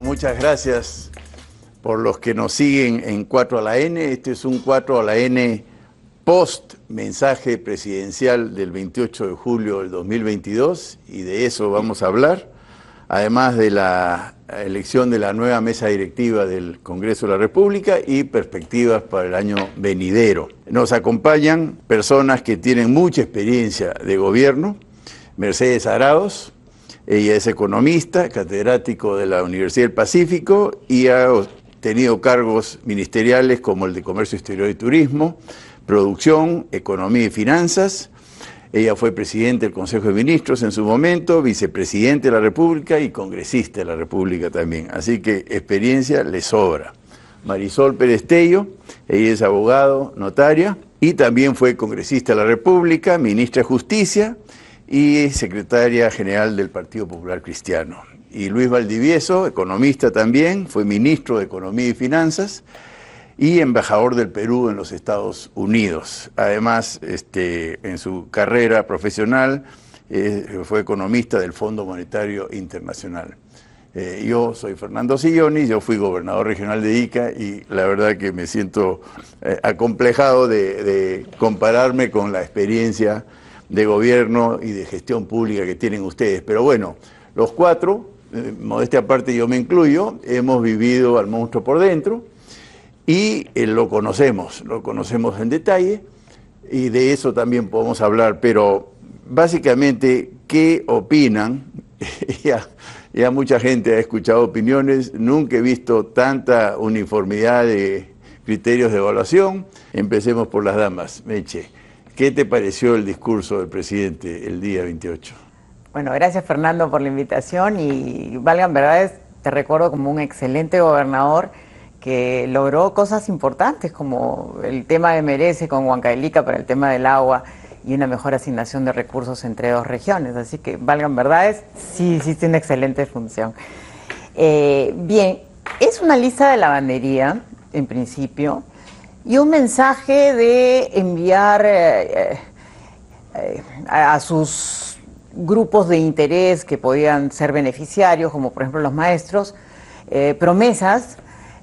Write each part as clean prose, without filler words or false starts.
Muchas gracias por los que nos siguen en 4 a la N. Este es un 4 a la N post mensaje presidencial del 28 de julio del 2022 y de eso vamos a hablar, además de la elección de la nueva mesa directiva del Congreso de la República y perspectivas para el año venidero. Nos acompañan personas que tienen mucha experiencia de gobierno. Mercedes Arauz, ella es economista, catedrático de la Universidad del Pacífico y ha tenido cargos ministeriales como el de Comercio Exterior y Turismo, Producción, Economía y Finanzas. Ella fue presidente del Consejo de Ministros en su momento, vicepresidente de la República y congresista de la República también. Así que experiencia le sobra. Marisol Pérez Tello, ella es abogado, notaria y también fue congresista de la República, ministra de Justicia y secretaria general del Partido Popular Cristiano. Y Luis Valdivieso, economista también, fue ministro de Economía y Finanzas y embajador del Perú en los Estados Unidos. Además, en su carrera profesional, fue economista del Fondo Monetario Internacional. Yo soy Fernando Silloni, yo fui gobernador regional de Ica y la verdad que me siento acomplejado de compararme con la experiencia de gobierno y de gestión pública que tienen ustedes. Pero bueno, los cuatro, modestia aparte yo me incluyo, hemos vivido al monstruo por dentro y lo conocemos en detalle y de eso también podemos hablar, pero básicamente, ¿qué opinan? Ya mucha gente ha escuchado opiniones, nunca he visto tanta uniformidad de criterios de evaluación. Empecemos por las damas. Meche, ¿qué te pareció el discurso del presidente el día 28? Bueno, gracias Fernando por la invitación y valgan verdades, te recuerdo como un excelente gobernador que logró cosas importantes como el tema de Merece con Huancavelica para el tema del agua y una mejor asignación de recursos entre dos regiones. Así que valgan verdades, sí hiciste una excelente función. Bien, es una lista de lavandería en principio y un mensaje de enviar a sus grupos de interés que podían ser beneficiarios, como por ejemplo los maestros, promesas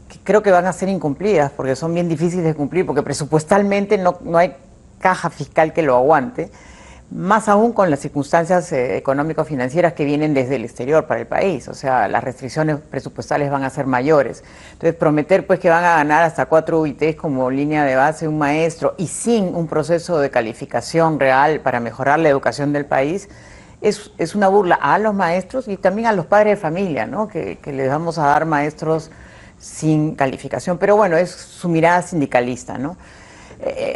que creo que van a ser incumplidas porque son bien difíciles de cumplir porque presupuestalmente no hay caja fiscal que lo aguante, más aún con las circunstancias económico-financieras que vienen desde el exterior para el país, o sea, las restricciones presupuestales van a ser mayores. Entonces, prometer pues que van a ganar hasta 4 UITs como línea de base un maestro y sin un proceso de calificación real para mejorar la educación del país, es una burla a los maestros y también a los padres de familia, ¿no? Que les vamos a dar maestros sin calificación, pero bueno, es su mirada sindicalista, ¿no?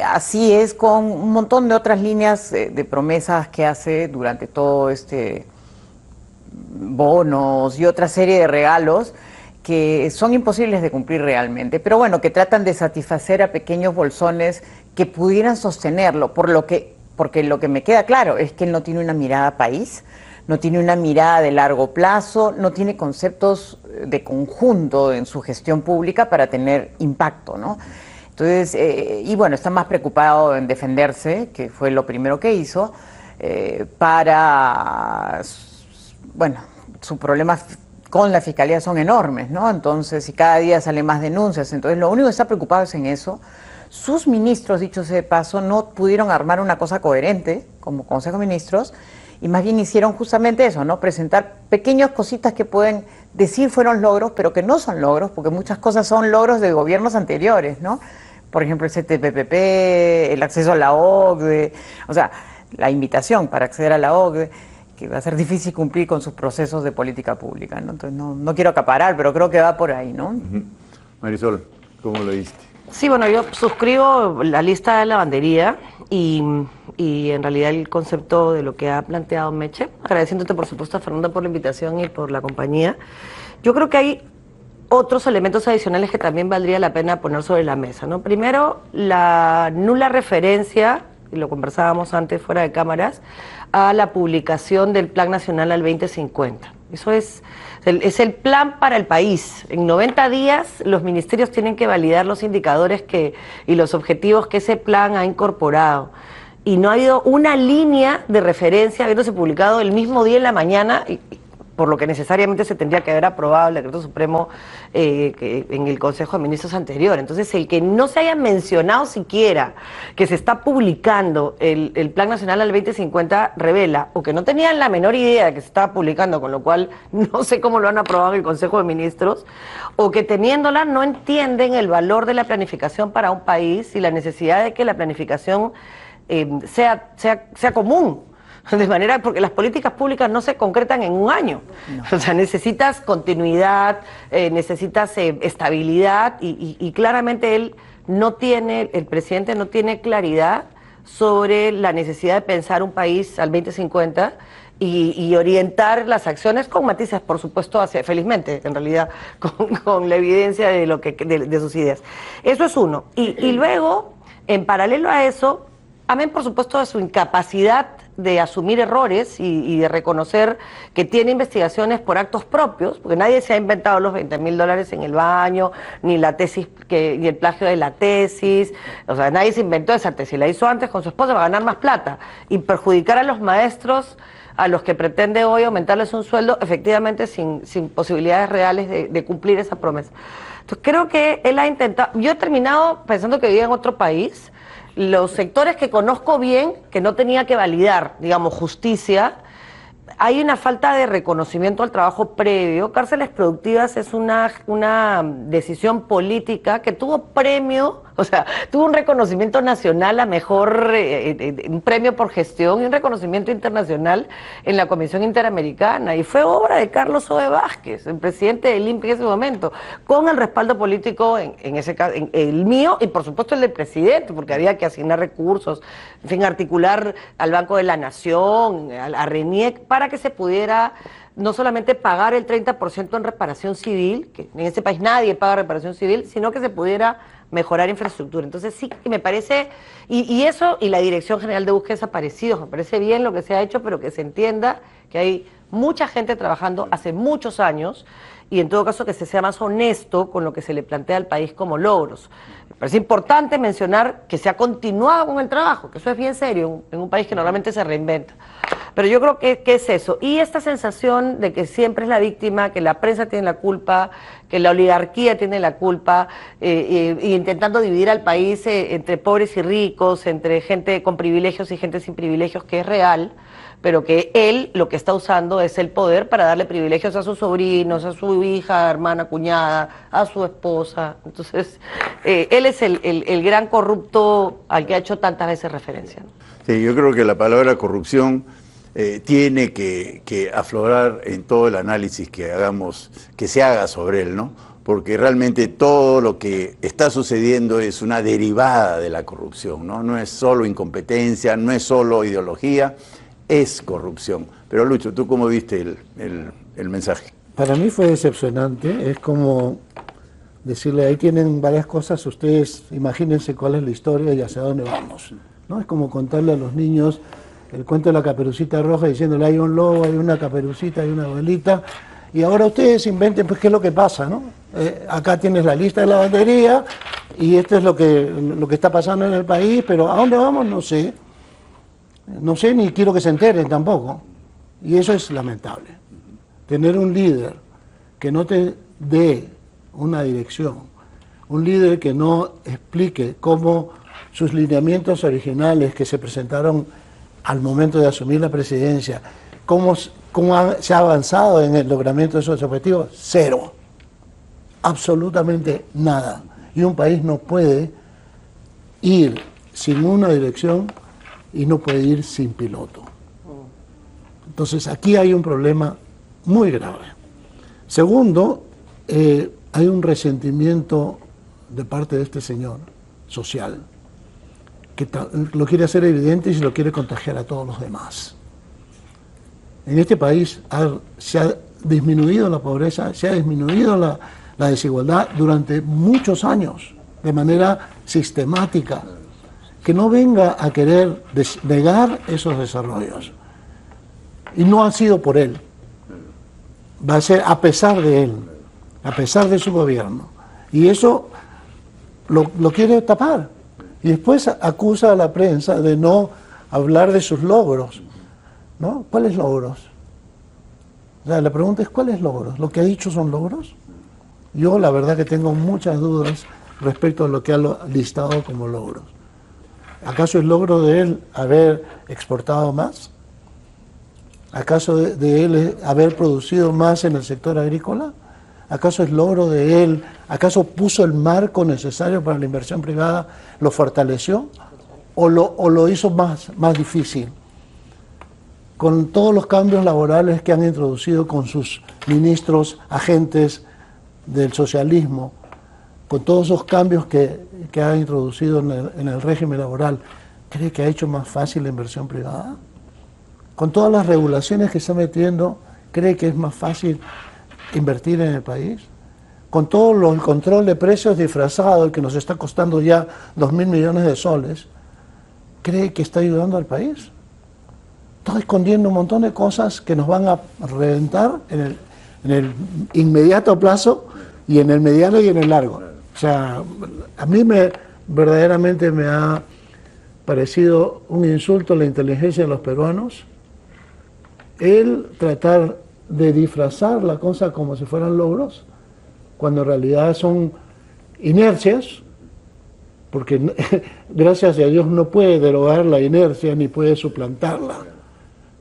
Así es con un montón de otras líneas de promesas que hace durante todo bonos y otra serie de regalos que son imposibles de cumplir realmente, pero bueno, que tratan de satisfacer a pequeños bolsones que pudieran sostenerlo, porque lo que me queda claro es que él no tiene una mirada país, no tiene una mirada de largo plazo, no tiene conceptos de conjunto en su gestión pública para tener impacto, ¿no? Entonces, y bueno, está más preocupado en defenderse, que fue lo primero que hizo, bueno, sus problemas con la fiscalía son enormes, ¿no? Entonces, y cada día salen más denuncias, entonces lo único que está preocupado es en eso. Sus ministros, dicho sea de paso, no pudieron armar una cosa coherente como Consejo de Ministros y más bien hicieron justamente eso, ¿no? Presentar pequeñas cositas que pueden decir fueron logros, pero que no son logros, porque muchas cosas son logros de gobiernos anteriores, ¿no? Por ejemplo, el CTPPP, el acceso a la OCDE, o sea, la invitación para acceder a la OCDE, que va a ser difícil cumplir con sus procesos de política pública, ¿no? Entonces, no quiero acaparar, pero creo que va por ahí, ¿no? Marisol, ¿cómo lo viste? Sí, bueno, yo suscribo la lista de lavandería y en realidad el concepto de lo que ha planteado Meche, agradeciéndote por supuesto a Fernanda por la invitación y por la compañía. Yo creo que hay otros elementos adicionales que también valdría la pena poner sobre la mesa, ¿no? Primero, la nula referencia, y lo conversábamos antes fuera de cámaras, a la publicación del Plan Nacional al 2050. Eso es el plan para el país. En 90 días los ministerios tienen que validar los indicadores y los objetivos que ese plan ha incorporado. Y no ha habido una línea de referencia habiéndose publicado el mismo día en la mañana, por lo que necesariamente se tendría que haber aprobado el decreto supremo en el Consejo de Ministros anterior. Entonces, el que no se haya mencionado siquiera que se está publicando el Plan Nacional al 2050 revela, o que no tenían la menor idea de que se estaba publicando, con lo cual no sé cómo lo han aprobado en el Consejo de Ministros, o que teniéndola no entienden el valor de la planificación para un país y la necesidad de que la planificación sea común. De manera, porque las políticas públicas no se concretan en un año. No. O sea, necesitas continuidad, necesitas estabilidad y claramente el presidente no tiene claridad sobre la necesidad de pensar un país al 2050 y orientar las acciones con matices, por supuesto, felizmente, en realidad, con la evidencia de sus ideas. Eso es uno. Y luego, en paralelo a eso, amén, por supuesto, de su incapacidad de asumir errores y de reconocer que tiene investigaciones por actos propios, porque nadie se ha inventado los $20.000 en el baño, ni la tesis, ni el plagio de la tesis, o sea, nadie se inventó esa tesis, la hizo antes con su esposa para ganar más plata y perjudicar a los maestros a los que pretende hoy aumentarles un sueldo, efectivamente sin posibilidades reales de cumplir esa promesa. Entonces creo que él ha intentado, yo he terminado pensando que vivía en otro país. Los sectores que conozco bien, que no tenía que validar, digamos, justicia, hay una falta de reconocimiento al trabajo previo. Cárceles Productivas es una decisión política que tuvo premio, o sea, tuvo un reconocimiento nacional a mejor, un premio por gestión y un reconocimiento internacional en la Comisión Interamericana. Y fue obra de Carlos Oe Vázquez, el presidente del INPE en ese momento, con el respaldo político, en ese caso, el mío y por supuesto el del presidente, porque había que asignar recursos, en fin, articular al Banco de la Nación, a RENIEC, para que se pudiera no solamente pagar el 30% en reparación civil, que en este país nadie paga reparación civil, sino que se pudiera mejorar infraestructura. Entonces sí que me parece, y eso, y la Dirección General de Búsqueda de Desaparecidos, me parece bien lo que se ha hecho, pero que se entienda que hay mucha gente trabajando hace muchos años, y en todo caso que se sea más honesto con lo que se le plantea al país como logros. Me parece importante mencionar que se ha continuado con el trabajo, que eso es bien serio en un país que normalmente se reinventa. Pero yo creo que es eso. Y esta sensación de que siempre es la víctima, que la prensa tiene la culpa, que la oligarquía tiene la culpa, y intentando dividir al país entre pobres y ricos, entre gente con privilegios y gente sin privilegios, que es real, pero que él lo que está usando es el poder para darle privilegios a sus sobrinos, a su hija, hermana, cuñada, a su esposa. Entonces, él es el gran corrupto al que ha hecho tantas veces referencia, ¿no? Sí, yo creo que la palabra corrupción tiene que aflorar en todo el análisis que hagamos, que se haga sobre él, ¿no? Porque realmente todo lo que está sucediendo es una derivada de la corrupción, ¿no? No es solo incompetencia, no es solo ideología, es corrupción. Pero Lucho, ¿tú cómo viste el mensaje? Para mí fue decepcionante, es como decirle, ahí tienen varias cosas, ustedes imagínense cuál es la historia y hacia dónde vamos, ¿no? Es como contarle a los niños el cuento de la Caperucita Roja diciéndole hay un lobo, hay una caperucita, hay una abuelita, y ahora ustedes inventen pues qué es lo que pasa, ¿no? Acá tienes la lista de lavandería y esto es lo que está pasando en el país, pero ¿a dónde vamos? No sé. No sé ni quiero que se enteren tampoco. Y eso es lamentable. Tener un líder que no te dé una dirección, un líder que no explique cómo sus lineamientos originales que se presentaron al momento de asumir la presidencia, cómo se ha avanzado en el logramiento de esos objetivos, cero. Absolutamente nada. Y un país no puede ir sin una dirección y no puede ir sin piloto. Entonces aquí hay un problema muy grave. Segundo, hay un resentimiento de parte de este señor social que lo quiere hacer evidente y se lo quiere contagiar a todos los demás. En este país se ha disminuido la pobreza, se ha disminuido la desigualdad durante muchos años, de manera sistemática. Que no venga a querer negar esos desarrollos. Y no ha sido por él. Va a ser a pesar de él, a pesar de su gobierno. Y eso lo quiere tapar. Y después acusa a la prensa de no hablar de sus logros, ¿no? ¿Cuáles logros? O sea, la pregunta es, ¿cuáles logros? ¿Lo que ha dicho son logros? Yo la verdad que tengo muchas dudas respecto a lo que ha listado como logros. ¿Acaso es logro de él haber exportado más? ¿Acaso de él haber producido más en el sector agrícola? ¿Acaso es logro de él? ¿Acaso puso el marco necesario para la inversión privada, lo fortaleció? ¿O lo hizo más difícil? Con todos los cambios laborales que han introducido con sus ministros, agentes del socialismo, con todos esos cambios que ha introducido en el régimen laboral, ¿cree que ha hecho más fácil la inversión privada? Con todas las regulaciones que está metiendo, ¿cree que es más fácil invertir en el país? Con todo el control de precios disfrazado, el que nos está costando ya 2.000 millones de soles, ¿cree que está ayudando al país? Está escondiendo un montón de cosas que nos van a reventar en el inmediato plazo y en el mediano y en el largo. O sea, a mí verdaderamente me ha parecido un insulto a la inteligencia de los peruanos el tratar de disfrazar la cosa como si fueran logros, cuando en realidad son inercias, porque gracias a Dios no puede derogar la inercia ni puede suplantarla,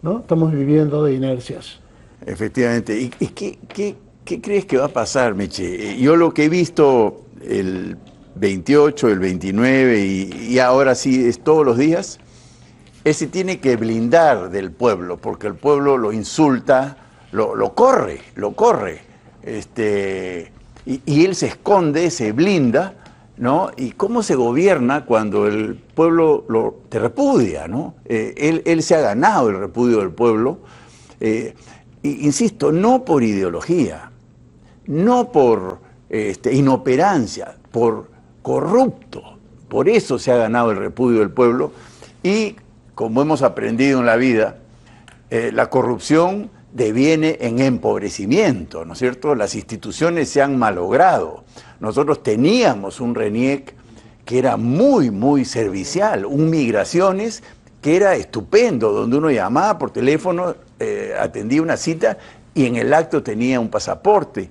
¿no? Estamos viviendo de inercias. Efectivamente. ¿Y qué crees que va a pasar, Meche? Yo lo que he visto el 28, el 29 y ahora sí es todos los días, se tiene que blindar del pueblo, porque el pueblo lo insulta, lo corre, y él se esconde, se blinda, ¿no? ¿Y cómo se gobierna cuando el pueblo te repudia, ¿no? Él se ha ganado el repudio del pueblo, insisto, no por ideología, no por inoperancia, por corrupto. Por eso se ha ganado el repudio del pueblo y, como hemos aprendido en la vida, la corrupción deviene en empobrecimiento, ¿no es cierto? Las instituciones se han malogrado. Nosotros teníamos un RENIEC que era muy, muy servicial, un Migraciones que era estupendo, donde uno llamaba por teléfono, atendía una cita y en el acto tenía un pasaporte.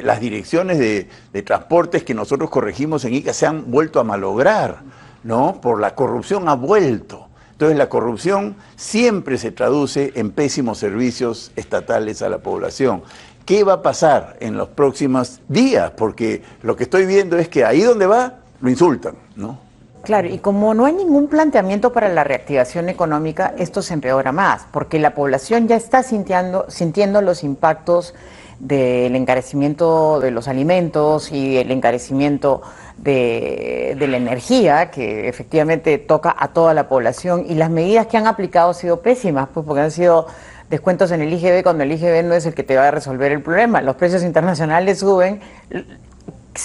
Las direcciones de transportes que nosotros corregimos en Ica se han vuelto a malograr, ¿no? Por la corrupción ha vuelto. Entonces la corrupción siempre se traduce en pésimos servicios estatales a la población. ¿Qué va a pasar en los próximos días? Porque lo que estoy viendo es que ahí donde va, lo insultan, ¿no? Claro, y como no hay ningún planteamiento para la reactivación económica, esto se empeora más, porque la población ya está sintiendo los impactos del encarecimiento de los alimentos y el encarecimiento de la energía, que efectivamente toca a toda la población, y las medidas que han aplicado han sido pésimas, pues porque han sido descuentos en el IGB cuando el IGB no es el que te va a resolver el problema. Los precios internacionales suben,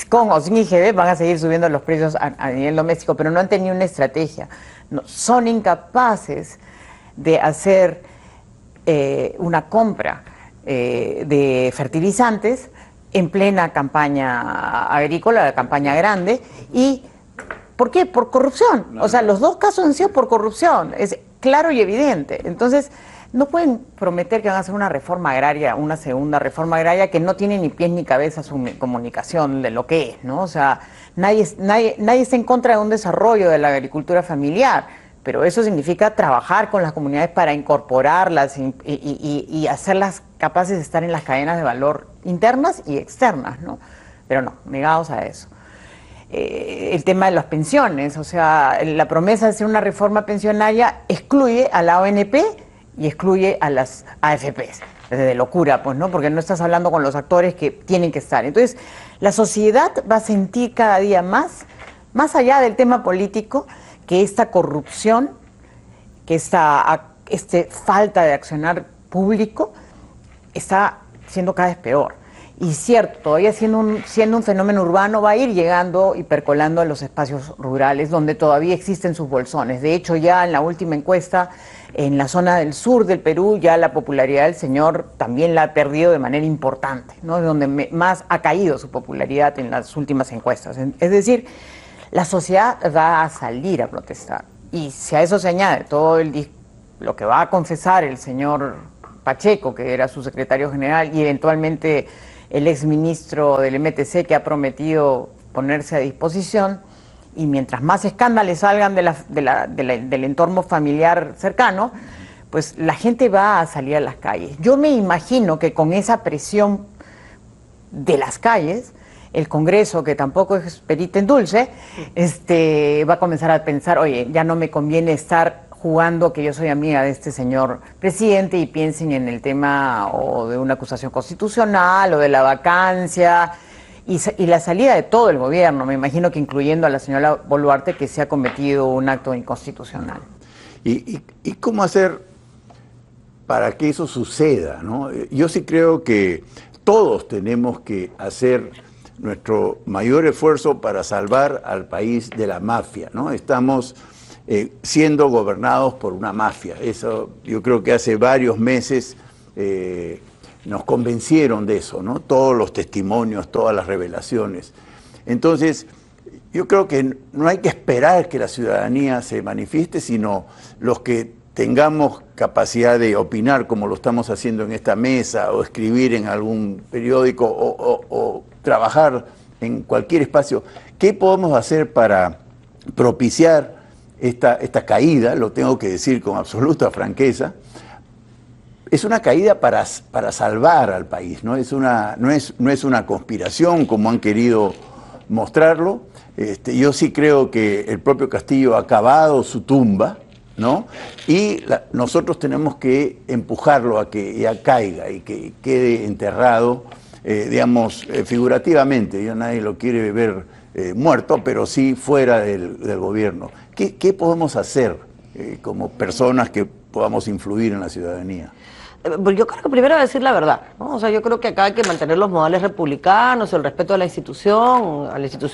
con o sin IGB van a seguir subiendo los precios a nivel doméstico, pero no han tenido una estrategia. No, son incapaces de hacer una compra de fertilizantes en plena campaña agrícola, la campaña grande. ¿Y por qué? Por corrupción. O sea, los dos casos han sido por corrupción, es claro y evidente. Entonces, no pueden prometer que van a hacer una reforma agraria, una segunda reforma agraria que no tiene ni pies ni cabeza su comunicación de lo que es, ¿no? O sea, nadie está en contra de un desarrollo de la agricultura familiar, pero eso significa trabajar con las comunidades para incorporarlas y hacerlas capaces de estar en las cadenas de valor internas y externas, ¿no? Pero no, negados a eso. El tema de las pensiones, o sea, la promesa de hacer una reforma pensionaria excluye a la ONP y excluye a las AFPs. Es de locura, pues, ¿no? Porque no estás hablando con los actores que tienen que estar. Entonces, la sociedad va a sentir cada día más allá del tema político, que esta corrupción, que esta falta de accionar público está siendo cada vez peor. Y cierto, todavía siendo un fenómeno urbano, va a ir llegando y percolando a los espacios rurales, donde todavía existen sus bolsones. De hecho, ya en la última encuesta, en la zona del sur del Perú, ya la popularidad del señor también la ha perdido de manera importante, ¿no? Es donde más ha caído su popularidad en las últimas encuestas. Es decir, la sociedad va a salir a protestar. Y si a eso se añade todo lo que va a confesar el señor Pacheco, que era su secretario general, y eventualmente el exministro del MTC, que ha prometido ponerse a disposición, y mientras más escándalos salgan del entorno familiar cercano, pues la gente va a salir a las calles. Yo me imagino que con esa presión de las calles, el Congreso, que tampoco es perita en dulce, va a comenzar a pensar, oye, ya no me conviene estar jugando que yo soy amiga de este señor presidente, y piensen en el tema o de una acusación constitucional o de la vacancia y la salida de todo el gobierno, me imagino que incluyendo a la señora Boluarte, que se ha cometido un acto inconstitucional. ¿Y cómo hacer para que eso suceda, ¿no? Yo sí creo que todos tenemos que hacer nuestro mayor esfuerzo para salvar al país de la mafia, ¿no? Estamos siendo gobernados por una mafia. Eso yo creo que hace varios meses nos convencieron de eso, ¿no? Todos los testimonios, todas las revelaciones. Entonces, yo creo que no hay que esperar que la ciudadanía se manifieste, sino los que tengamos capacidad de opinar, como lo estamos haciendo en esta mesa, o escribir en algún periódico, o trabajar en cualquier espacio. ¿Qué podemos hacer para propiciar esta caída? Lo tengo que decir con absoluta franqueza. Es una caída para salvar al país, ¿no? No es una conspiración como han querido mostrarlo. Yo sí creo que el propio Castillo ha cavado su tumba, ¿no? Y nosotros tenemos que empujarlo a que ya caiga y que quede enterrado, digamos, figurativamente. Ya nadie lo quiere ver muerto, pero sí fuera del gobierno. ¿Qué podemos hacer como personas que podamos influir en la ciudadanía? Yo creo que primero decir la verdad, ¿no? O sea, yo creo que acá hay que mantener los modales republicanos, el respeto a la institución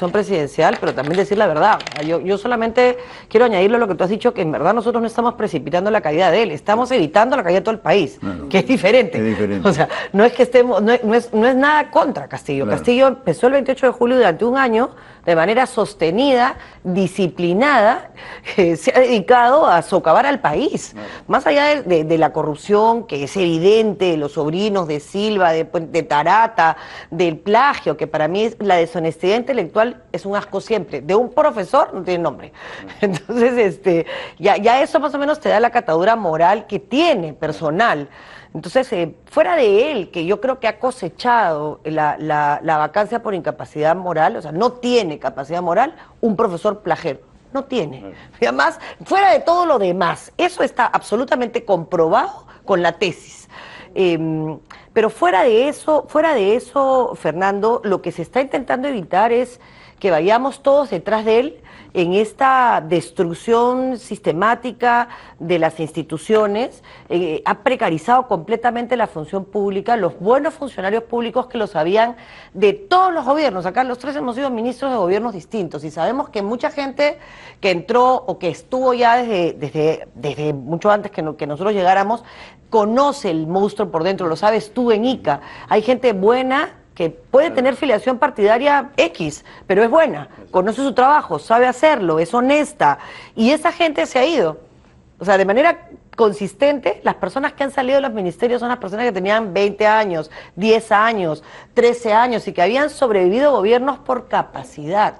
presidencial, pero también decir la verdad. Yo solamente quiero añadirle a lo que tú has dicho, que en verdad nosotros no estamos precipitando la caída de él, estamos evitando la caída de todo el país, claro, que es diferente. Es diferente. O sea, no es que estemos, no es nada contra Castillo. Claro. Castillo empezó el 28 de julio durante un año, de manera sostenida, disciplinada, se ha dedicado a socavar al país. Claro. Más allá de la corrupción, que es evidente, los sobrinos de Silva, de Tarata, del plagio, que para mí la deshonestidad intelectual es un asco siempre. De un profesor no tiene nombre. Claro. Entonces, ya eso más o menos te da la catadura moral que tiene, personal. Entonces, fuera de él, que yo creo que ha cosechado la vacancia por incapacidad moral, o sea, no tiene capacidad moral, un profesor plagero. No tiene. Y además, fuera de todo lo demás, eso está absolutamente comprobado con la tesis. Pero fuera de eso, Fernando, lo que se está intentando evitar es que vayamos todos detrás de él en esta destrucción sistemática de las instituciones. Ha precarizado completamente la función pública, los buenos funcionarios públicos que lo sabían de todos los gobiernos. Acá los tres hemos sido ministros de gobiernos distintos y sabemos que mucha gente que entró o que estuvo ya desde mucho antes que nosotros llegáramos, conoce el monstruo por dentro, lo sabes tú en Ica. Hay gente buena que puede tener filiación partidaria X, pero es buena, conoce su trabajo, sabe hacerlo, es honesta, y esa gente se ha ido. O sea, de manera consistente, las personas que han salido de los ministerios son las personas que tenían 20 años, 10 años, 13 años, y que habían sobrevivido gobiernos por capacidad,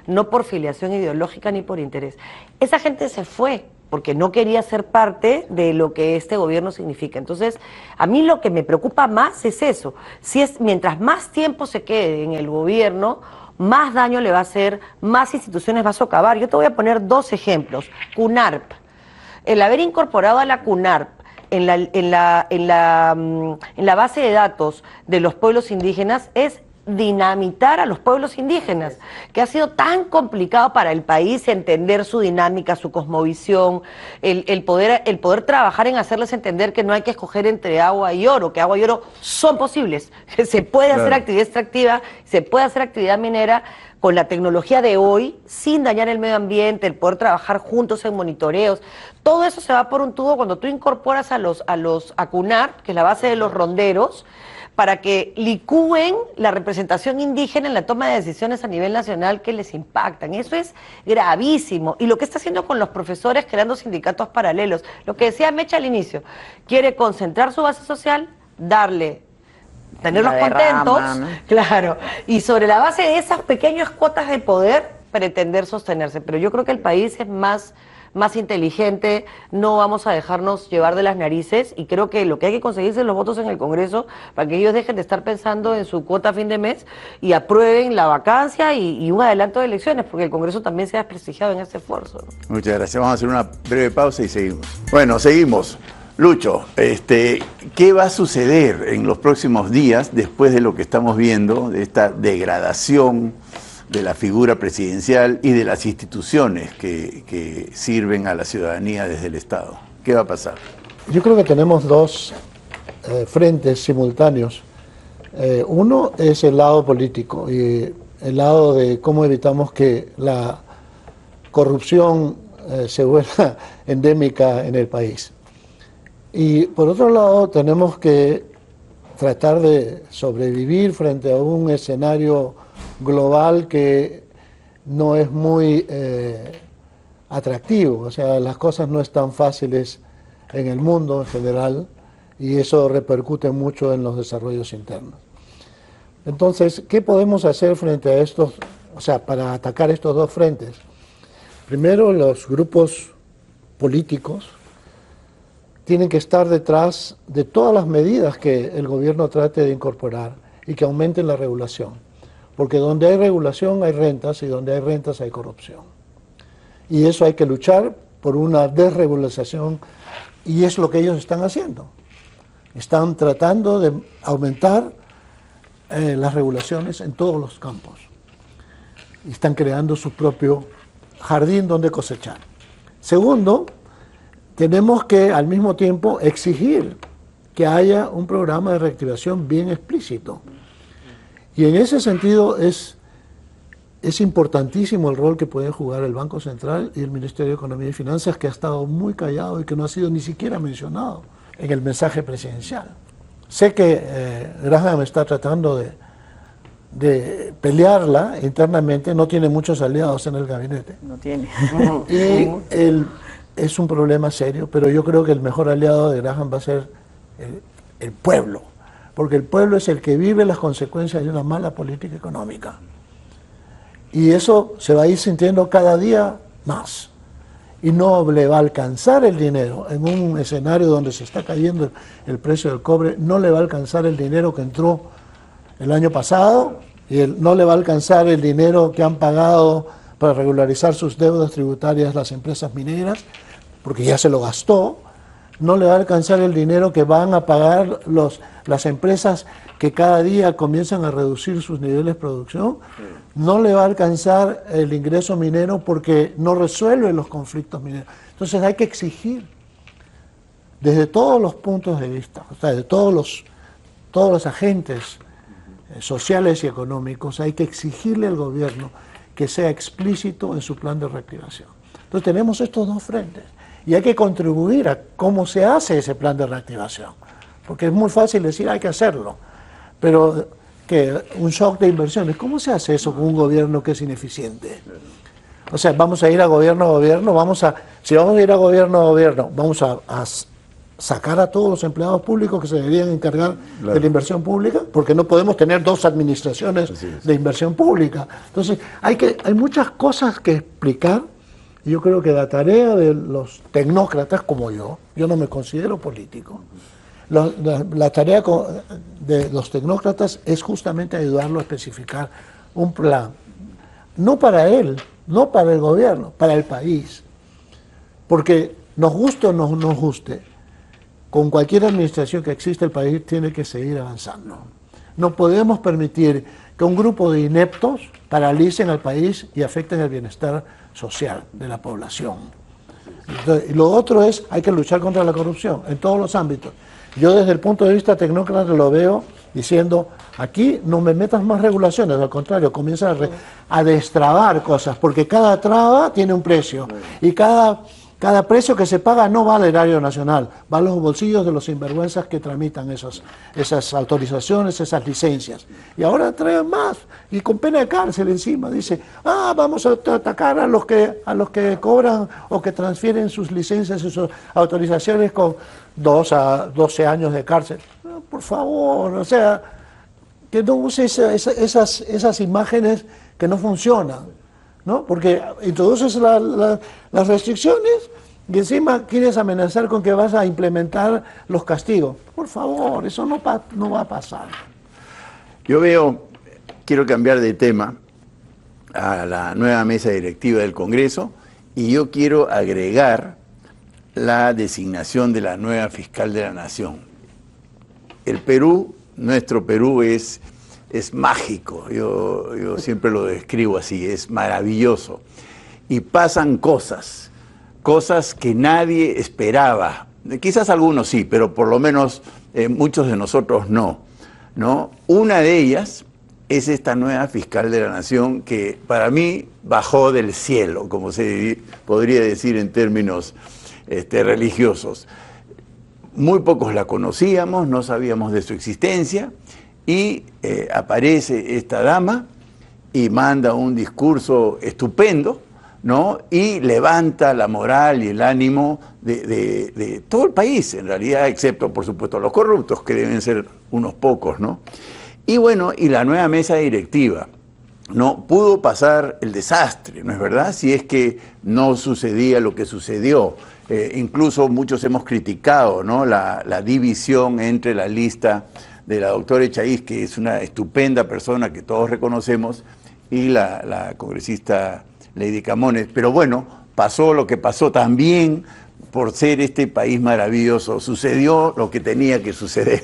no por filiación ideológica ni por interés. Esa gente se fue porque no quería ser parte de lo que este gobierno significa. Entonces, a mí lo que me preocupa más es eso. Mientras más tiempo se quede en el gobierno, más daño le va a hacer, más instituciones va a socavar. Yo te voy a poner dos ejemplos. CUNARP. El haber incorporado a la CUNARP en la base de datos de los pueblos indígenas es dinamitar a los pueblos indígenas, que ha sido tan complicado para el país entender su dinámica, su cosmovisión, el poder trabajar en hacerles entender que no hay que escoger entre agua y oro, que agua y oro son posibles, que se puede hacer actividad extractiva, se puede hacer actividad minera con la tecnología de hoy, sin dañar el medio ambiente, el poder trabajar juntos en monitoreos. Todo eso se va por un tubo cuando tú incorporas a CUNARP, que es la base de los ronderos, para que licúen la representación indígena en la toma de decisiones a nivel nacional que les impactan. Eso es gravísimo. Y lo que está haciendo con los profesores, creando sindicatos paralelos, lo que decía Mecha al inicio, quiere concentrar su base social, tenerlos contentos, ¿no? Claro, y sobre la base de esas pequeñas cuotas de poder, pretender sostenerse. Pero yo creo que el país es más inteligente, no vamos a dejarnos llevar de las narices, y creo que lo que hay que conseguir es los votos en el Congreso para que ellos dejen de estar pensando en su cuota a fin de mes y aprueben la vacancia y un adelanto de elecciones, porque el Congreso también se ha desprestigiado en ese esfuerzo, ¿no? Muchas gracias. Vamos a hacer una breve pausa y seguimos. Bueno, seguimos. Lucho, ¿qué va a suceder en los próximos días después de lo que estamos viendo, de esta degradación de la figura presidencial y de las instituciones que sirven a la ciudadanía desde el Estado? ¿Qué va a pasar? Yo creo que tenemos dos frentes simultáneos. Uno es el lado político y el lado de cómo evitamos que la corrupción se vuelva endémica en el país. Y por otro lado tenemos que tratar de sobrevivir frente a un escenario global que no es muy atractivo, o sea, las cosas no están fáciles en el mundo en general y eso repercute mucho en los desarrollos internos. Entonces, ¿qué podemos hacer frente a estos, o sea, para atacar estos dos frentes? Primero, los grupos políticos tienen que estar detrás de todas las medidas que el gobierno trate de incorporar y que aumenten la regulación. Porque donde hay regulación hay rentas y donde hay rentas hay corrupción. Y eso hay que luchar por una desregulación y es lo que ellos están haciendo. Están tratando de aumentar las regulaciones en todos los campos. Y están creando su propio jardín donde cosechar. Segundo, tenemos que al mismo tiempo exigir que haya un programa de reactivación bien explícito. Y en ese sentido es importantísimo el rol que puede jugar el Banco Central y el Ministerio de Economía y Finanzas, que ha estado muy callado y que no ha sido ni siquiera mencionado en el mensaje presidencial. Sé que Graham está tratando de pelearla internamente, no tiene muchos aliados en el gabinete. No tiene. Y es un problema serio, pero yo creo que el mejor aliado de Graham va a ser el pueblo. Porque el pueblo es el que vive las consecuencias de una mala política económica. Y eso se va a ir sintiendo cada día más. Y no le va a alcanzar el dinero en un escenario donde se está cayendo el precio del cobre, no le va a alcanzar el dinero que entró el año pasado, y no le va a alcanzar el dinero que han pagado para regularizar sus deudas tributarias las empresas mineras, porque ya se lo gastó. No le va a alcanzar el dinero que van a pagar las empresas que cada día comienzan a reducir sus niveles de producción. No le va a alcanzar el ingreso minero porque no resuelve los conflictos mineros. Entonces hay que exigir desde todos los puntos de vista, o sea, de todos los agentes sociales y económicos, hay que exigirle al gobierno que sea explícito en su plan de reactivación. Entonces tenemos estos dos frentes. Y hay que contribuir a cómo se hace ese plan de reactivación. Porque es muy fácil decir hay que hacerlo. Pero que un shock de inversiones, ¿cómo se hace eso con un gobierno que es ineficiente? O sea, vamos a ir a gobierno, si vamos a ir a gobierno, vamos a sacar a todos los empleados públicos que se deberían encargar de la inversión pública, porque no podemos tener dos administraciones de inversión pública. Entonces, hay muchas cosas que explicar. Yo creo que la tarea de los tecnócratas como yo no me considero político, la tarea de los tecnócratas es justamente ayudarlo a especificar un plan, no para él, no para el gobierno, para el país. Porque nos guste o no nos guste, con cualquier administración que exista el país tiene que seguir avanzando. No podemos permitir que un grupo de ineptos paralicen al país y afecten el bienestar social de la población. Entonces, y lo otro es, hay que luchar contra la corrupción en todos los ámbitos. Yo desde el punto de vista tecnócrata lo veo diciendo, aquí no me metas más regulaciones, al contrario, comienza a destrabar cosas, porque cada traba tiene un precio y cada Cada precio que se paga no va al erario nacional, va a los bolsillos de los sinvergüenzas que tramitan esas autorizaciones, esas licencias. Y ahora traen más, y con pena de cárcel encima. Dice, vamos a atacar a los que cobran o que transfieren sus licencias y sus autorizaciones con 2 a 12 años de cárcel. Por favor, o sea, que no use esas imágenes que no funcionan, ¿no? Porque introduces las restricciones y encima quieres amenazar con que vas a implementar los castigos. Por favor, eso no va a pasar. Quiero cambiar de tema a la nueva mesa directiva del Congreso y yo quiero agregar la designación de la nueva fiscal de la Nación. El Perú, nuestro Perú es mágico, yo siempre lo describo así, es maravilloso. Y pasan cosas que nadie esperaba. Quizás algunos sí, pero por lo menos muchos de nosotros no. Una de ellas es esta nueva fiscal de la Nación que para mí bajó del cielo, como se podría decir en términos religiosos. Muy pocos la conocíamos, no sabíamos de su existencia, y aparece esta dama y manda un discurso estupendo, ¿no? Y levanta la moral y el ánimo de todo el país, en realidad, excepto, por supuesto, los corruptos, que deben ser unos pocos, ¿no? Y bueno, y la nueva mesa directiva, ¿no? Pudo pasar el desastre, ¿no es verdad? Si es que no sucedía lo que sucedió. Incluso muchos hemos criticado, ¿no? la división entre la lista de la doctora Echaíz, que es una estupenda persona que todos reconocemos, y la congresista Lady Camones. Pero bueno, pasó lo que pasó también por ser este país maravilloso. Sucedió lo que tenía que suceder.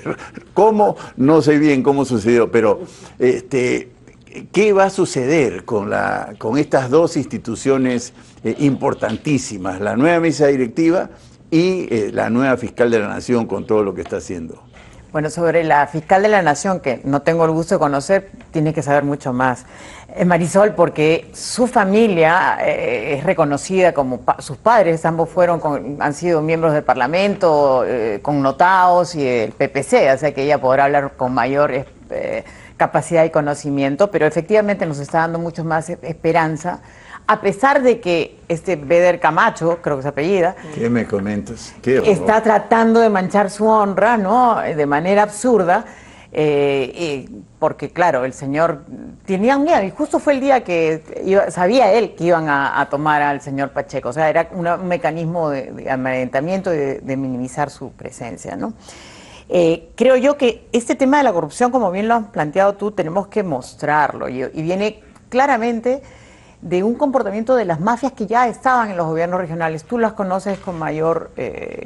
¿Cómo? No sé bien cómo sucedió, pero ¿qué va a suceder con estas dos instituciones importantísimas? La nueva mesa directiva y la nueva fiscal de la Nación, con todo lo que está haciendo. Bueno, sobre la fiscal de la Nación, que no tengo el gusto de conocer, tiene que saber mucho más. Marisol, porque su familia es reconocida como sus padres, ambos han sido miembros del Parlamento, connotados y del PPC, o sea que ella podrá hablar con mayor capacidad y conocimiento, pero efectivamente nos está dando mucho más esperanza, a pesar de que Beder Camacho, creo que es apellida, ¿qué me comentas? Está tratando de manchar su honra, ¿no? De manera absurda, porque claro, el señor tenía miedo, y justo fue el día que sabía él que iban a tomar al señor Pacheco, o sea, era un mecanismo de amedrentamiento y de minimizar su presencia, ¿no? Creo yo que este tema de la corrupción, como bien lo has planteado tú, tenemos que mostrarlo, y viene claramente de un comportamiento de las mafias que ya estaban en los gobiernos regionales. Tú las conoces con mayor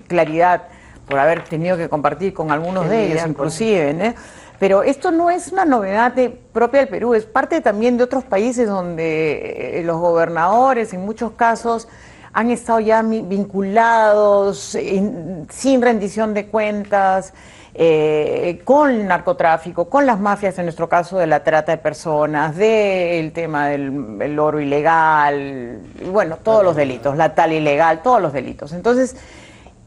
claridad por haber tenido que compartir con algunos de ellos, inclusive, ¿no? Pero esto no es una novedad propia del Perú, es parte también de otros países donde los gobernadores, en muchos casos, han estado ya vinculados, sin rendición de cuentas, con el narcotráfico, con las mafias, en nuestro caso de la trata de personas, del tema del oro ilegal, bueno, todos los delitos, la tala ilegal, todos los delitos. Entonces,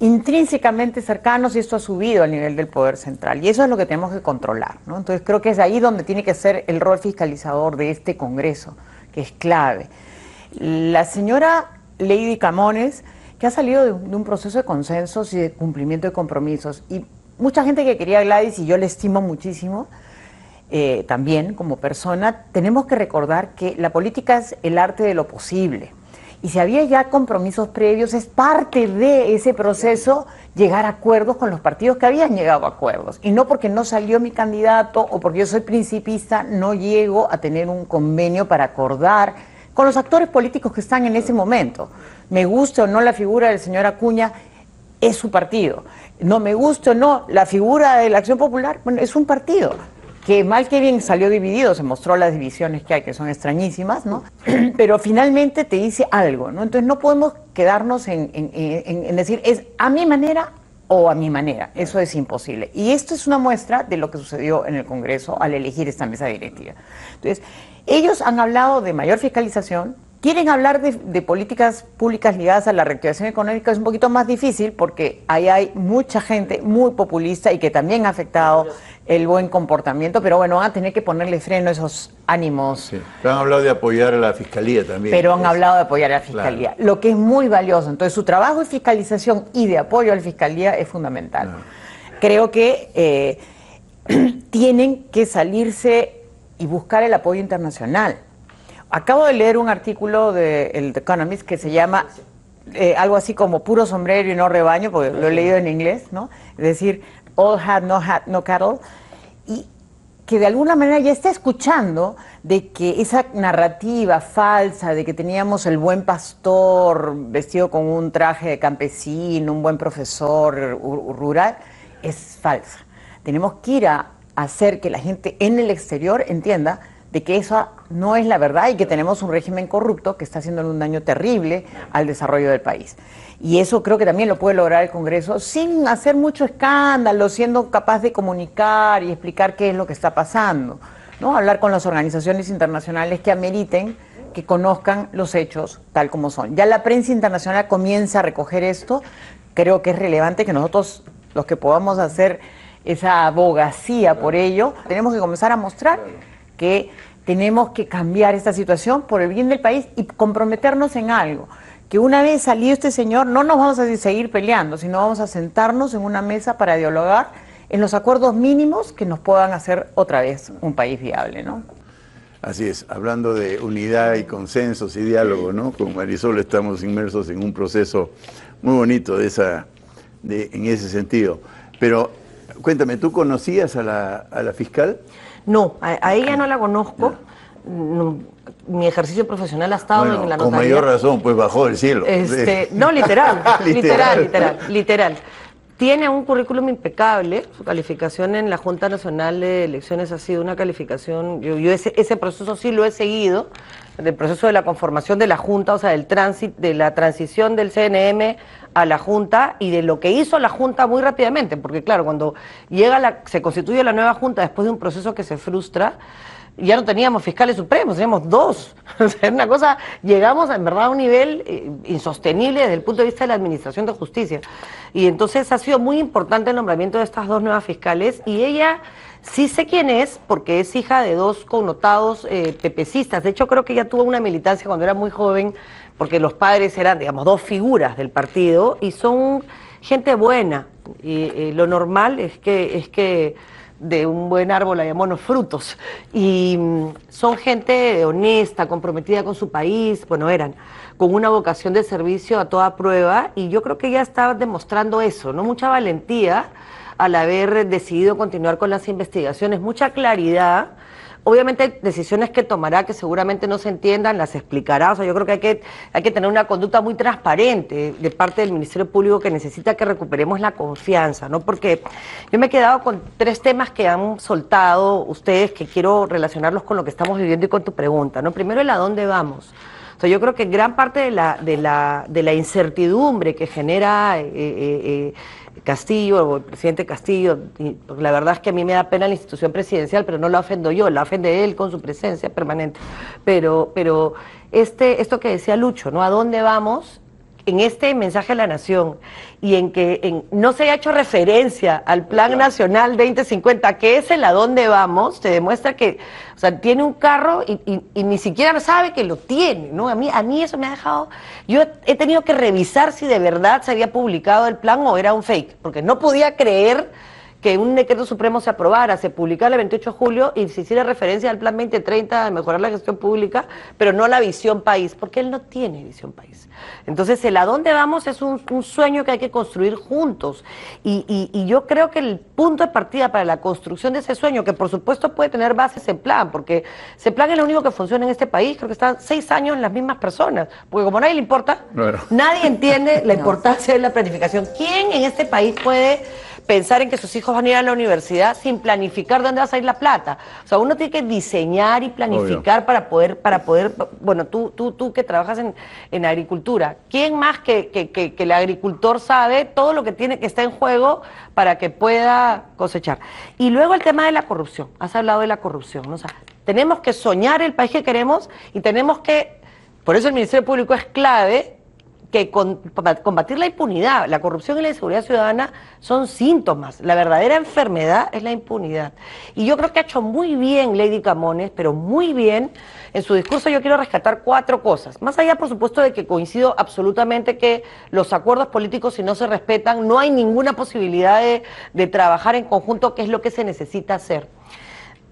intrínsecamente cercanos, y esto ha subido al nivel del poder central, y eso es lo que tenemos que controlar, ¿no? Entonces creo que es ahí donde tiene que ser el rol fiscalizador de este Congreso, que es clave. La señora Lady Camones, que ha salido de un proceso de consensos y de cumplimiento de compromisos, y mucha gente que quería a Gladys, y yo le estimo muchísimo, también como persona, tenemos que recordar que la política es el arte de lo posible. Y si había ya compromisos previos, es parte de ese proceso llegar a acuerdos con los partidos que habían llegado a acuerdos. Y no porque no salió mi candidato o porque yo soy principista, no llego a tener un convenio para acordar con los actores políticos que están en ese momento. Me guste o no la figura del señor Acuña, es su partido. No me guste o no la figura de la Acción Popular, bueno, es un partido que mal que bien salió dividido, se mostró las divisiones que hay, que son extrañísimas, ¿no? Pero finalmente te dice algo, ¿no? Entonces no podemos quedarnos en decir, es a mi manera o a mi manera, eso es imposible. Y esto es una muestra de lo que sucedió en el Congreso al elegir esta mesa directiva. Entonces, ellos han hablado de mayor fiscalización, quieren hablar de políticas públicas ligadas a la reactivación económica, es un poquito más difícil porque ahí hay mucha gente muy populista y que también ha afectado el buen comportamiento, pero bueno, van a tener que ponerle freno a esos ánimos. Sí. Pero han hablado de apoyar a la Fiscalía también. Pero han hablado de apoyar a la Fiscalía, claro, lo que es muy valioso. Entonces, su trabajo de fiscalización y de apoyo a la Fiscalía es fundamental. Claro. Creo que tienen que salirse y buscar el apoyo internacional. Acabo de leer un artículo de The Economist que se llama algo así como puro sombrero y no rebaño, porque lo he leído en inglés, ¿no? Es decir, all hat, no cattle, y que de alguna manera ya está escuchando de que esa narrativa falsa de que teníamos el buen pastor vestido con un traje de campesino, un buen profesor rural, es falsa. Tenemos que ir a hacer que la gente en el exterior entienda de que eso no es la verdad y que tenemos un régimen corrupto que está haciendo un daño terrible al desarrollo del país. Y eso creo que también lo puede lograr el Congreso sin hacer mucho escándalo, siendo capaz de comunicar y explicar qué es lo que está pasando, ¿no? Hablar con las organizaciones internacionales que ameriten que conozcan los hechos tal como son. Ya la prensa internacional comienza a recoger esto. Creo que es relevante que nosotros, los que podamos hacer esa abogacía por ello, tenemos que comenzar a mostrar que tenemos que cambiar esta situación por el bien del país y comprometernos en algo. Que una vez salido este señor, no nos vamos a seguir peleando, sino vamos a sentarnos en una mesa para dialogar en los acuerdos mínimos que nos puedan hacer otra vez un país viable, ¿no? Así es, hablando de unidad y consensos y diálogo, ¿no? Con Marisol estamos inmersos en un proceso muy bonito en ese sentido. Pero cuéntame, ¿tú conocías a la fiscal? No, a ella no la conozco. No, mi ejercicio profesional ha estado en la notaría. Con mayor razón, pues bajó del cielo. No, literal. Tiene un currículum impecable. Su calificación en la Junta Nacional de Elecciones ha sido una calificación. Yo ese proceso sí lo he seguido, del proceso de la conformación de la Junta, o sea, de la transición del CNM a la Junta y de lo que hizo la Junta muy rápidamente, porque claro, cuando se constituye la nueva Junta después de un proceso que se frustra, ya no teníamos fiscales supremos, teníamos 2. O sea, era una cosa, llegamos en verdad a un nivel insostenible desde el punto de vista de la administración de justicia. Y entonces ha sido muy importante el nombramiento de estas 2 nuevas fiscales, y ella sí sé quién es, porque es hija de 2 connotados pepecistas. De hecho, creo que ella tuvo una militancia cuando era muy joven, porque los padres eran, digamos, 2 figuras del partido, y son gente buena. Y lo normal es que de un buen árbol hay buenos frutos, y son gente honesta, comprometida con su país, bueno, eran, con una vocación de servicio a toda prueba, y yo creo que ella estaba demostrando eso, ¿no? Mucha valentía al haber decidido continuar con las investigaciones, mucha claridad. Obviamente hay decisiones que tomará que seguramente no se entiendan, las explicará. O sea, yo creo que hay que tener una conducta muy transparente de parte del Ministerio Público, que necesita que recuperemos la confianza, ¿no? Porque yo me he quedado con 3 temas que han soltado ustedes, que quiero relacionarlos con lo que estamos viviendo y con tu pregunta, ¿no? Primero, el a dónde vamos. O sea, yo creo que gran parte de la incertidumbre que genera Castillo, o el presidente Castillo, y la verdad es que a mí me da pena la institución presidencial, pero no la ofendo yo, la ofende él con su presencia permanente. Pero esto que decía Lucho, ¿no? ¿A dónde vamos? En este mensaje a la Nación, y en que no se haya hecho referencia al Plan Nacional 2050, que es el a dónde vamos, te demuestra que, o sea, tiene un carro y ni siquiera sabe que lo tiene, ¿no? A mí eso me ha dejado. Yo he tenido que revisar si de verdad se había publicado el plan o era un fake, porque no podía creer que un decreto supremo se aprobara, se publicara el 28 de julio y se hiciera referencia al plan 2030 de mejorar la gestión pública, pero no la visión país, porque él no tiene visión país. Entonces, el a dónde vamos es un sueño que hay que construir juntos. Y yo creo que el punto de partida para la construcción de ese sueño, que por supuesto puede tener base ese plan, porque ese plan es lo único que funciona en este país, creo que están 6 años las mismas personas, porque como a nadie le importa, nadie entiende la importancia de la planificación. ¿Quién en este país puede pensar en que sus hijos van a ir a la universidad sin planificar dónde va a salir la plata? O sea, uno tiene que diseñar y planificar para poder, bueno, tú que trabajas en agricultura, ¿quién más que el agricultor sabe todo lo que tiene que está en juego para que pueda cosechar? Y luego el tema de la corrupción, has hablado de la corrupción, ¿no? O sea, tenemos que soñar el país que queremos y tenemos que Por eso el Ministerio Público es clave, que combatir la impunidad, la corrupción y la inseguridad ciudadana son síntomas. La verdadera enfermedad es la impunidad. Y yo creo que ha hecho muy bien Lady Camones, pero muy bien. En su discurso yo quiero rescatar 4 cosas. Más allá, por supuesto, de que coincido absolutamente que los acuerdos políticos, si no se respetan, no hay ninguna posibilidad de trabajar en conjunto, que es lo que se necesita hacer.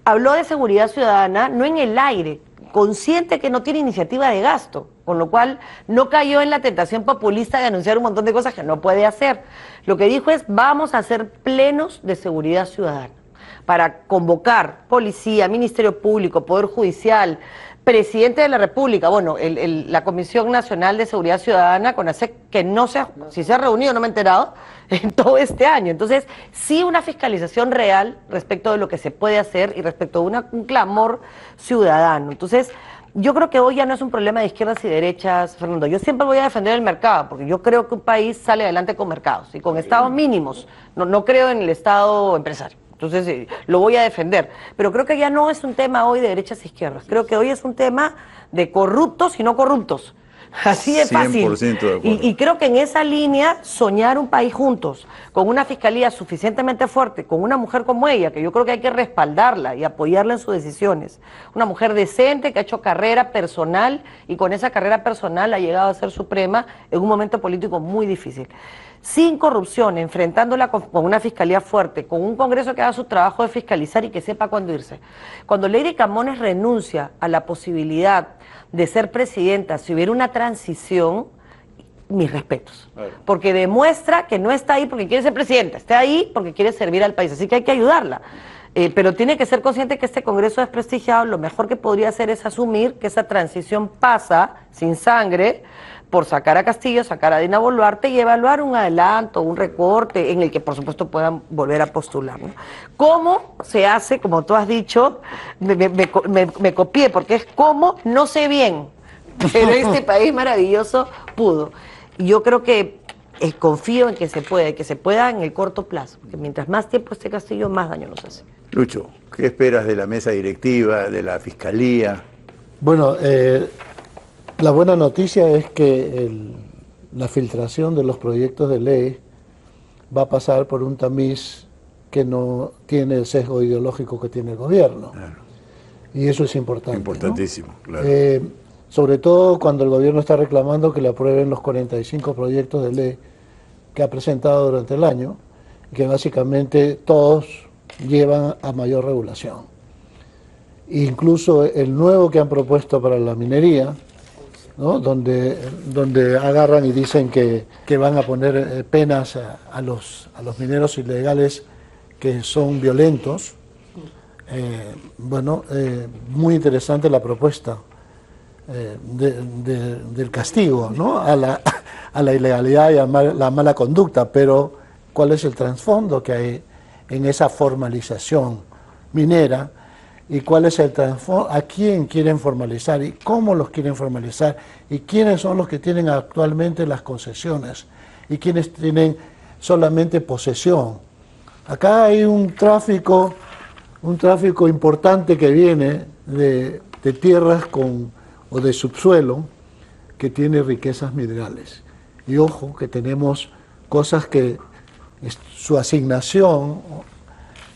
Habló de seguridad ciudadana, no en el aire, consciente que no tiene iniciativa de gasto, con lo cual no cayó en la tentación populista de anunciar un montón de cosas que no puede hacer. Lo que dijo es, vamos a hacer plenos de seguridad ciudadana, para convocar policía, Ministerio Público, Poder Judicial, Presidente de la República, bueno, la Comisión Nacional de Seguridad Ciudadana, CONASEC, que no se ha, si se ha reunido, no me he enterado, en todo este año. Entonces, sí una fiscalización real respecto de lo que se puede hacer y respecto de un clamor ciudadano. Entonces, yo creo que hoy ya no es un problema de izquierdas y derechas, Fernando. Yo siempre voy a defender el mercado, porque yo creo que un país sale adelante con mercados y con estados mínimos. No creo en el estado empresario. Entonces, lo voy a defender. Pero creo que ya no es un tema hoy de derechas e izquierdas. Creo que hoy es un tema de corruptos y no corruptos. Así de fácil. 100% de acuerdo. Y creo que en esa línea, soñar un país juntos, con una fiscalía suficientemente fuerte, con una mujer como ella, que yo creo que hay que respaldarla y apoyarla en sus decisiones. Una mujer decente que ha hecho carrera personal y con esa carrera personal ha llegado a ser suprema en un momento político muy difícil. Sin corrupción, enfrentándola con una fiscalía fuerte, con un Congreso que haga su trabajo de fiscalizar y que sepa cuándo irse. Cuando Lady Camones renuncia a la posibilidad de ser presidenta, si hubiera una transición, mis respetos. Porque demuestra que no está ahí porque quiere ser presidenta, está ahí porque quiere servir al país, así que hay que ayudarla. Pero tiene que ser consciente que este Congreso es desprestigiado. Lo mejor que podría hacer es asumir que esa transición pasa sin sangre, por sacar a Castillo, sacar a Dina Boluarte y evaluar un adelanto, un recorte, en el que por supuesto puedan volver a postular, ¿no? ¿Cómo se hace? Como tú has dicho, me copié, porque es cómo, no sé bien, pero este país maravilloso pudo. Y yo creo que confío en que se pueda en el corto plazo, porque mientras más tiempo esté Castillo, más daño nos hace. Lucho, ¿qué esperas de la mesa directiva, de la Fiscalía? Bueno, la buena noticia es que la filtración de los proyectos de ley va a pasar por un tamiz que no tiene el sesgo ideológico que tiene el gobierno. Claro. Y eso es importante. Importantísimo, ¿no? Claro. Sobre todo cuando el gobierno está reclamando que le aprueben los 45 proyectos de ley que ha presentado durante el año, que básicamente todos llevan a mayor regulación. Incluso el nuevo que han propuesto para la minería, ¿no? donde agarran y dicen que van a poner penas a los mineros ilegales que son violentos. Muy interesante la propuesta del castigo, ¿no? a la ilegalidad y a la mala conducta, pero ¿cuál es el trasfondo que hay en esa formalización minera? ¿Y cuál es el trasfondo? ¿A quién quieren formalizar? ¿Y cómo los quieren formalizar? ¿Y quiénes son los que tienen actualmente las concesiones? ¿Y quiénes tienen solamente posesión? Acá hay un tráfico importante que viene de tierras o de subsuelo que tiene riquezas minerales. Y ojo que tenemos cosas que su asignación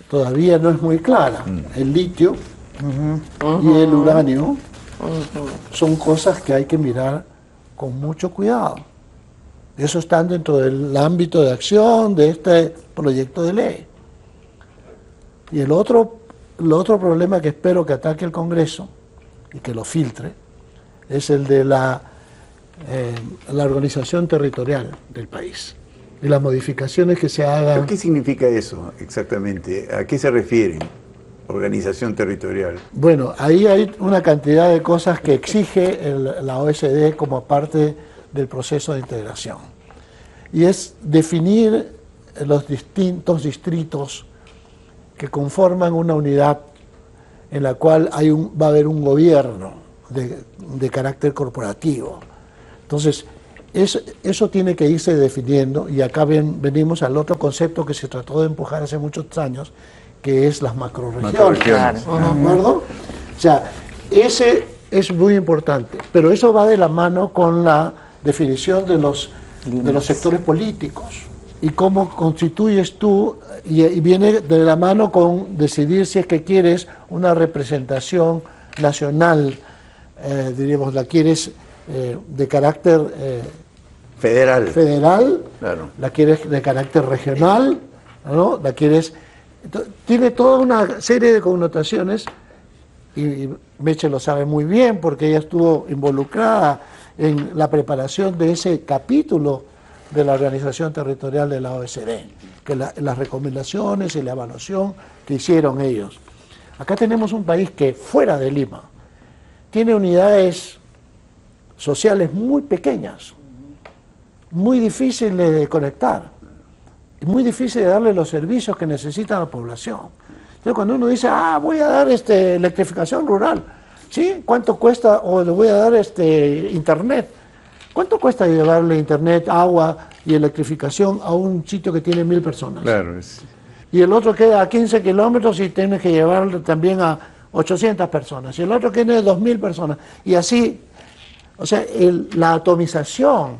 todavía no es muy clara. El litio y el uranio son cosas que hay que mirar con mucho cuidado. Eso está dentro del ámbito de acción de este proyecto de ley. Y el otro problema que espero que ataque el Congreso y que lo filtre es el de la organización territorial del país y las modificaciones que se hagan. ¿Qué significa eso exactamente? ¿A qué se refieren? Organización territorial. Bueno, ahí hay una cantidad de cosas que exige la OSD como parte del proceso de integración. Y es definir los distintos distritos que conforman una unidad en la cual va a haber un gobierno de carácter corporativo. Entonces, eso tiene que irse definiendo, y acá venimos al otro concepto que se trató de empujar hace muchos años, que es las macrorregiones. ¿De acuerdo? O sea, es muy importante, pero eso va de la mano con la definición de los sectores políticos y cómo constituyes tú, y viene de la mano con decidir si es que quieres una representación nacional, diríamos, la quieres de carácter federal, claro, la quieres de carácter regional, ¿no? La quieres, tiene toda una serie de connotaciones, y Meche lo sabe muy bien porque ella estuvo involucrada en la preparación de ese capítulo de la Organización Territorial de la OSD, que las recomendaciones y la evaluación que hicieron ellos. Acá tenemos un país que fuera de Lima tiene unidades sociales muy pequeñas, muy difíciles de conectar, muy difícil de darle los servicios que necesita la población. Entonces cuando uno dice, voy a dar electrificación rural, ¿sí? ¿Cuánto cuesta? O le voy a dar internet. ¿Cuánto cuesta llevarle internet, agua y electrificación a un sitio que tiene 1000 personas? Claro. Y el otro queda a 15 kilómetros y tiene que llevarle también a 800 personas. Y el otro tiene 2000 personas. Y así, o sea, la atomización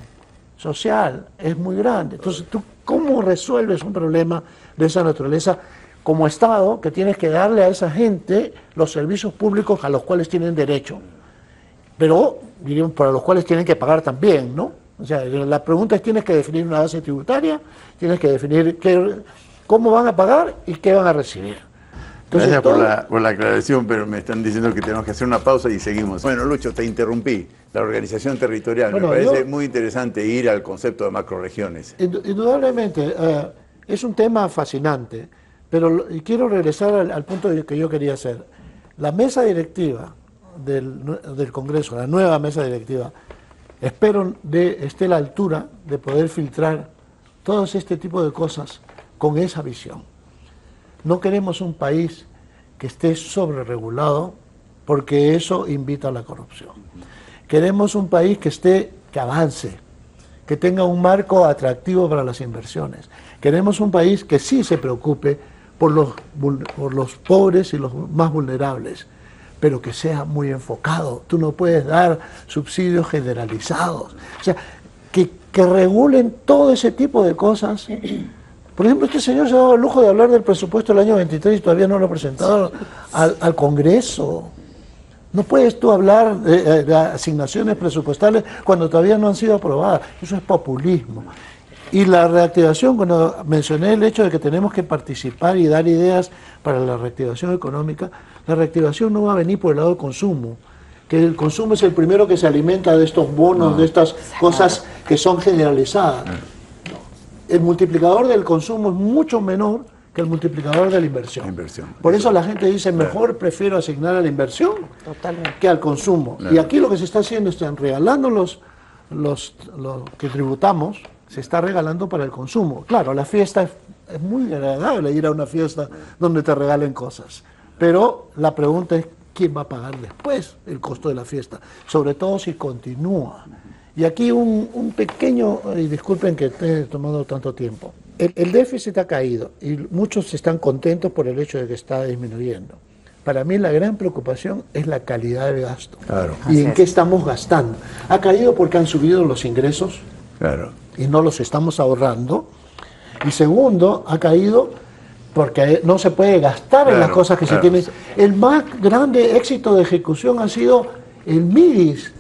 social es muy grande. Entonces, ¿tú cómo resuelves un problema de esa naturaleza como Estado, que tienes que darle a esa gente los servicios públicos a los cuales tienen derecho? Pero, diríamos, para los cuales tienen que pagar también, ¿no? O sea, la pregunta es, tienes que definir una base tributaria, tienes que definir cómo van a pagar y qué van a recibir. Entonces, gracias por la aclaración, pero me están diciendo que tenemos que hacer una pausa y seguimos. Bueno, Lucho, te interrumpí. La organización territorial, me parece muy interesante ir al concepto de macroregiones. Indudablemente, es un tema fascinante, pero quiero regresar al punto que yo quería hacer. La mesa directiva del Congreso, la nueva mesa directiva, espero esté a la altura de poder filtrar todos este tipo de cosas con esa visión. No queremos un país que esté sobreregulado, porque eso invita a la corrupción. Queremos un país que avance, que tenga un marco atractivo para las inversiones. Queremos un país que sí se preocupe por los pobres y los más vulnerables, pero que sea muy enfocado. Tú no puedes dar subsidios generalizados. O sea, que regulen todo ese tipo de cosas. Por ejemplo, este señor se ha dado el lujo de hablar del presupuesto del año 23 y todavía no lo ha presentado al Congreso. No puedes tú hablar de asignaciones presupuestales cuando todavía no han sido aprobadas. Eso es populismo. Y la reactivación, cuando mencioné el hecho de que tenemos que participar y dar ideas para la reactivación económica, la reactivación no va a venir por el lado del consumo, que el consumo es el primero que se alimenta de estos bonos, de estas cosas que son generalizadas. El multiplicador del consumo es mucho menor que el multiplicador de la inversión. Por eso la gente dice, mejor prefiero asignar a la inversión que al consumo. Y aquí lo que se está haciendo, están regalando los que tributamos, se está regalando para el consumo. Claro, la fiesta es muy agradable ir a una fiesta donde te regalen cosas, pero la pregunta es, ¿quién va a pagar después el costo de la fiesta? Sobre todo si continúa. Y aquí un pequeño, y disculpen que esté tomando tanto tiempo, el déficit ha caído y muchos están contentos por el hecho de que está disminuyendo. Para mí la gran preocupación es la calidad del gasto. Claro. Y en qué estamos gastando. Ha caído porque han subido los ingresos. Claro. Y no los estamos ahorrando. Y segundo, ha caído porque no se puede gastar en las cosas que se tienen. El más grande éxito de ejecución ha sido el MIDIS,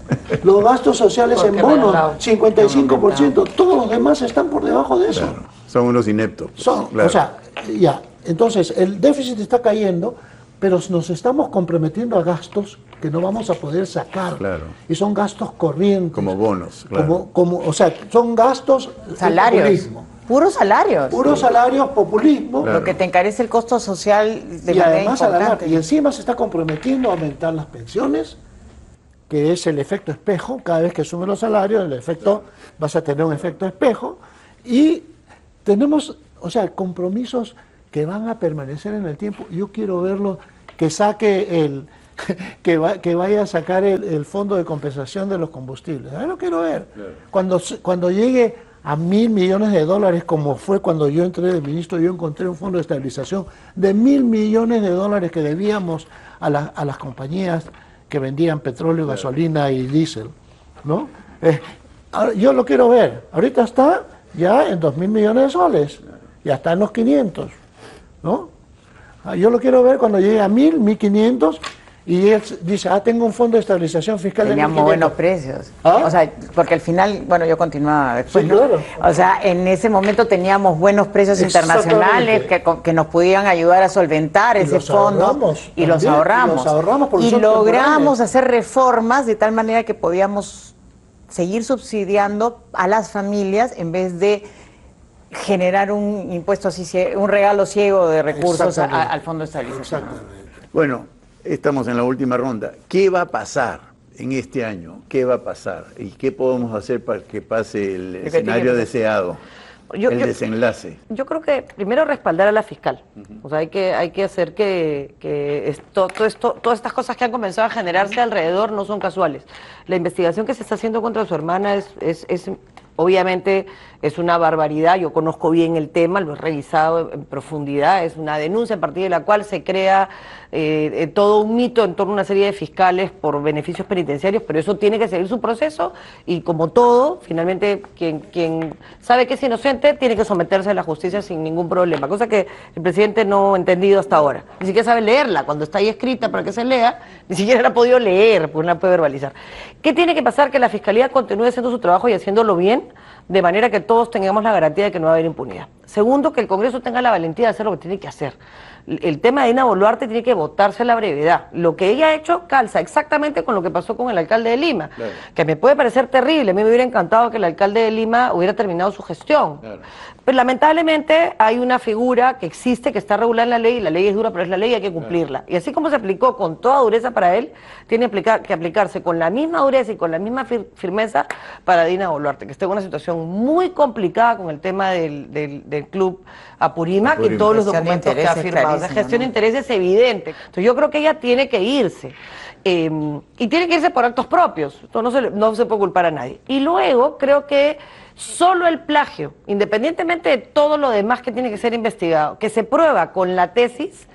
los gastos sociales en bonos, 55%. Todos los demás están por debajo de eso. Claro. Son unos ineptos. O sea, ya. Entonces, el déficit está cayendo, pero nos estamos comprometiendo a gastos que no vamos a poder sacar. Claro. Y son gastos corrientes. Como bonos. Claro. O sea, son gastos... Salarios. Populismo. Puros salarios. Puros salarios, populismo. Lo que te encarece el costo social de y manera además importante. Y encima se está comprometiendo a aumentar las pensiones, que es el efecto espejo. Cada vez que suben los salarios, vas a tener un efecto espejo. Y tenemos, o sea, compromisos que van a permanecer en el tiempo. Yo quiero verlo, que saque que vaya a sacar el fondo de compensación de los combustibles. Yo lo quiero ver. Claro. Cuando llegue a $1.000 millones, como fue cuando yo entré de ministro, yo encontré un fondo de estabilización de $1.000 millones que debíamos a las compañías, que vendían petróleo, gasolina y diésel, ¿no? Ahora, yo lo quiero ver. Ahorita está ya en 2.000 millones de soles. Ya está en los 500, ¿no? Yo lo quiero ver cuando llegue a 1.000, 1.500 y él dice, tengo un fondo de estabilización fiscal de 1.500. Teníamos buenos precios. ¿Ah? O sea, porque al final, bueno, yo continuaba después, Sí, ¿no? claro. O sea, en ese momento teníamos buenos precios internacionales que nos podían ayudar a solventar Y ese los fondo ahorramos y los también, ahorramos. y los ahorramos porque y son logramos temporales. hacer reformas de tal manera que podíamos seguir subsidiando a las familias en vez de generar un impuesto así, un regalo ciego de recursos Exactamente. al Fondo de Estabilización. Exactamente. Bueno, estamos en la última ronda. ¿Qué va a pasar en este año? ¿Qué va a pasar? ¿Y qué podemos hacer para que pase el escenario deseado? El desenlace. Yo creo que primero respaldar a la fiscal. O sea, hay que hacer todas estas cosas que han comenzado a generarse alrededor no son casuales. La investigación que se está haciendo contra su hermana es obviamente es una barbaridad. Yo conozco bien el tema, lo he revisado en profundidad. Es una denuncia a partir de la cual se crea todo un mito en torno a una serie de fiscales por beneficios penitenciarios, pero eso tiene que seguir su proceso y como todo, finalmente quien sabe que es inocente tiene que someterse a la justicia sin ningún problema, cosa que el presidente no ha entendido hasta ahora. Ni siquiera sabe leerla, cuando está ahí escrita para que se lea, ni siquiera la ha podido leer, porque no la puede verbalizar. ¿Qué tiene que pasar? Que la fiscalía continúe haciendo su trabajo y haciéndolo bien, de manera que todos tengamos la garantía de que no va a haber impunidad. Segundo, que el Congreso tenga la valentía de hacer lo que tiene que hacer. El tema de Dina Boluarte tiene que votarse a la brevedad. Lo que ella ha hecho calza exactamente con lo que pasó con el alcalde de Lima, claro, que me puede parecer terrible. A mí me hubiera encantado que el alcalde de Lima hubiera terminado su gestión. Claro. Pero lamentablemente hay una figura que existe, que está regulada en la ley, y la ley es dura, pero es la ley y hay que cumplirla. Claro. Y así como se aplicó con toda dureza para él, tiene que aplicarse con la misma dureza y con la misma firmeza para Dina Boluarte, que está en una situación muy complicada con el tema del club Apurímac y todos los documentos que ha firmado. La gestión de intereses es evidente. Entonces yo creo que ella tiene que irse. Y tiene que irse por actos propios. Esto no se puede culpar a nadie. Y luego creo que solo el plagio, independientemente de todo lo demás que tiene que ser investigado, que se prueba con la tesis,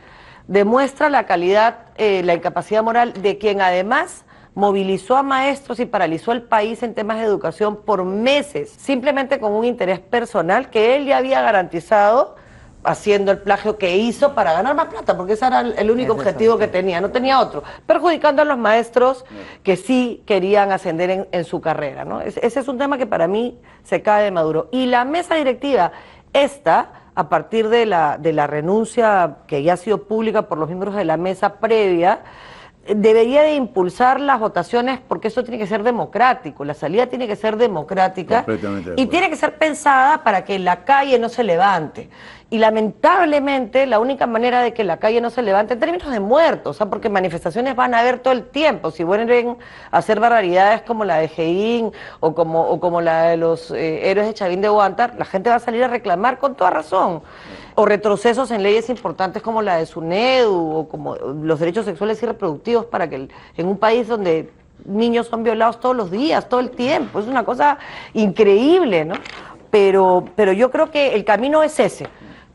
demuestra la calidad, la incapacidad moral de quien además movilizó a maestros y paralizó el país en temas de educación por meses, simplemente con un interés personal que él ya había garantizado haciendo el plagio que hizo para ganar más plata, porque ese era el único objetivo que tenía, no tenía otro, perjudicando a los maestros que sí querían ascender en su carrera, ¿no? Ese es un tema que para mí se cae de maduro. Y la mesa directiva, a partir de la renuncia que ya ha sido pública por los miembros de la mesa previa, debería de impulsar las votaciones porque eso tiene que ser democrático, la salida tiene que ser democrática y tiene que ser pensada para que la calle no se levante. Y lamentablemente la única manera de que la calle no se levante en términos de muertos, ¿sabes? Porque manifestaciones van a haber todo el tiempo, si vuelven a hacer barbaridades como la de Jeín o como la de los héroes de Chavín de Huántar, la gente va a salir a reclamar con toda razón. O retrocesos en leyes importantes como la de SUNEDU o como los derechos sexuales y reproductivos para que en un país donde niños son violados todos los días, todo el tiempo, es una cosa increíble, ¿no? Pero yo creo que el camino es ese.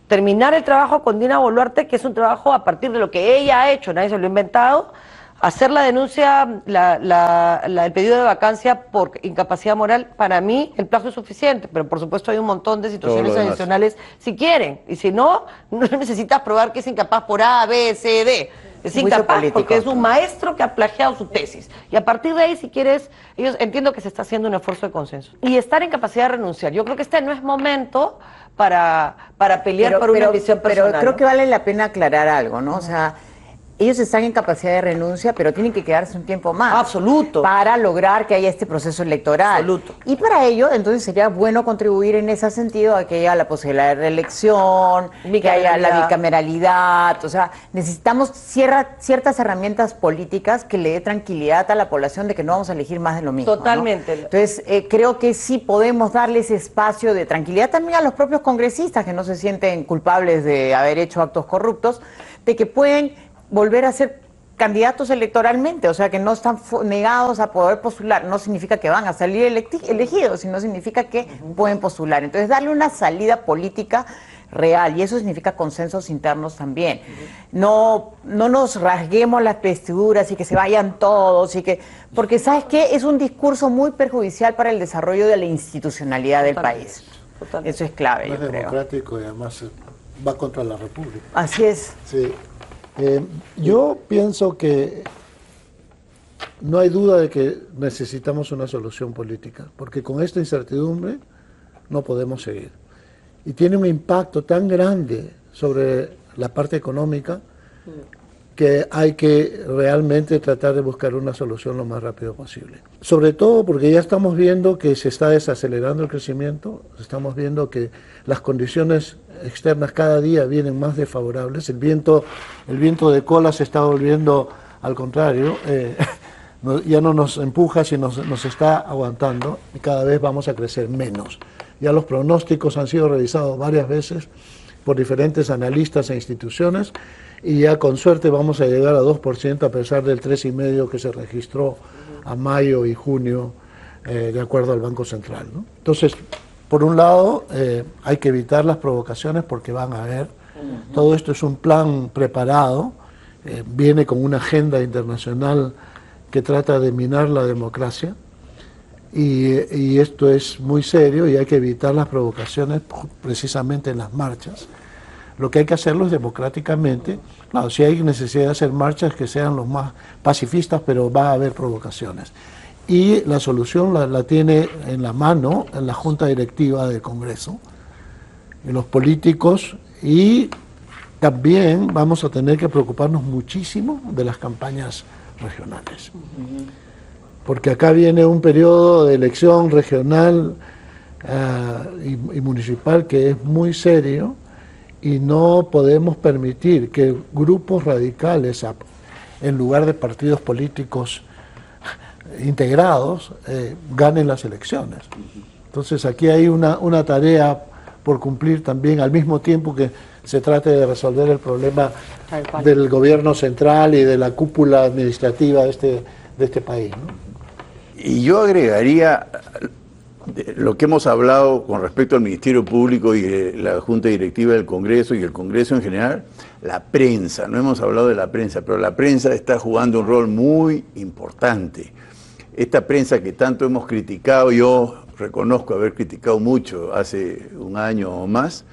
Terminar el trabajo con Dina Boluarte, que es un trabajo a partir de lo que ella ha hecho, nadie se lo ha inventado, hacer la denuncia, el pedido de vacancia por incapacidad moral. Para mí el plazo es suficiente, pero por supuesto hay un montón de situaciones adicionales si quieren, y si no, no necesitas probar que es incapaz por A, B, C, D. Es incapaz porque es un maestro que ha plagiado su tesis. Y a partir de ahí, si quieres, entiendo que se está haciendo un esfuerzo de consenso. Y estar en capacidad de renunciar. Yo creo que este no es momento para pelear por una ambición personal. Pero creo que vale la pena aclarar algo, ¿no? O sea, ellos están en capacidad de renuncia, pero tienen que quedarse un tiempo más. Absoluto. Para lograr que haya este proceso electoral. Absoluto. Y para ello, entonces sería bueno contribuir en ese sentido a que haya la posibilidad de reelección, que haya la bicameralidad. O sea, necesitamos ciertas herramientas políticas que le dé tranquilidad a la población de que no vamos a elegir más de lo mismo. Totalmente. ¿no? Entonces, creo que sí podemos darle ese espacio de tranquilidad también a los propios congresistas que no se sienten culpables de haber hecho actos corruptos, de que pueden volver a ser candidatos electoralmente, o sea que no están negados a poder postular. No significa que van a salir elegidos, sino significa que pueden postular. Entonces, darle una salida política real, y eso significa consensos internos también. No nos rasguemos las vestiduras y que se vayan todos, porque ¿sabes qué? Es un discurso muy perjudicial para el desarrollo de la institucionalidad del país. Totalmente. Eso es clave, No yo es creo. democrático y además va contra la República. Así es. Sí. Yo pienso que no hay duda de que necesitamos una solución política, porque con esta incertidumbre no podemos seguir. Y tiene un impacto tan grande sobre la parte económica que hay que realmente tratar de buscar una solución lo más rápido posible. Sobre todo porque ya estamos viendo que se está desacelerando el crecimiento, estamos viendo que las condiciones externas cada día vienen más desfavorables, el viento de cola se está volviendo al contrario, ya no nos empuja, sino nos está aguantando y cada vez vamos a crecer menos. Ya los pronósticos han sido revisados varias veces por diferentes analistas e instituciones y ya con suerte vamos a llegar a 2% a pesar del 3,5% que se registró a mayo y junio de acuerdo al Banco Central, ¿no? Entonces, por un lado, hay que evitar las provocaciones porque van a haber. Todo esto es un plan preparado, viene con una agenda internacional que trata de minar la democracia. Y esto es muy serio y hay que evitar las provocaciones precisamente en las marchas. Lo que hay que hacerlo es democráticamente. Claro, si hay necesidad de hacer marchas que sean los más pacifistas, pero va a haber provocaciones. Y la solución la tiene en la mano en la Junta Directiva del Congreso, en los políticos, y también vamos a tener que preocuparnos muchísimo de las campañas regionales. Porque acá viene un periodo de elección regional y municipal que es muy serio y no podemos permitir que grupos radicales, en lugar de partidos políticos integrados, ganen las elecciones. Entonces aquí hay una tarea por cumplir también, al mismo tiempo que se trate de resolver el problema del gobierno central y de la cúpula administrativa de este país, ¿no? Y yo agregaría lo que hemos hablado con respecto al Ministerio Público y la Junta Directiva del Congreso y el Congreso en general, la prensa. No hemos hablado de la prensa, pero la prensa está jugando un rol muy importante. Esta prensa que tanto hemos criticado, yo reconozco haber criticado mucho hace un año o más,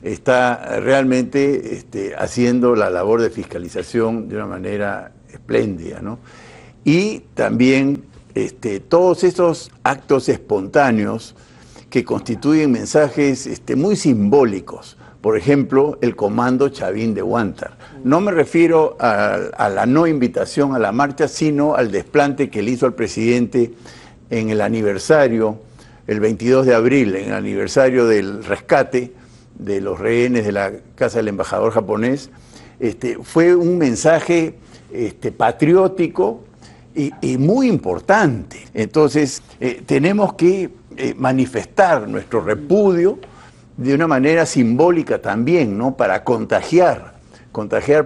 está realmente haciendo la labor de fiscalización de una manera espléndida, ¿no? Y también todos esos actos espontáneos que constituyen mensajes muy simbólicos. Por ejemplo, el Comando Chavín de Huántar. No me refiero a la no invitación a la marcha, sino al desplante que le hizo al presidente en el aniversario, el 22 de abril, en el aniversario del rescate de los rehenes de la casa del embajador japonés. Fue un mensaje patriótico y muy importante. Entonces, tenemos que manifestar nuestro repudio de una manera simbólica también, ¿no? Para contagiar,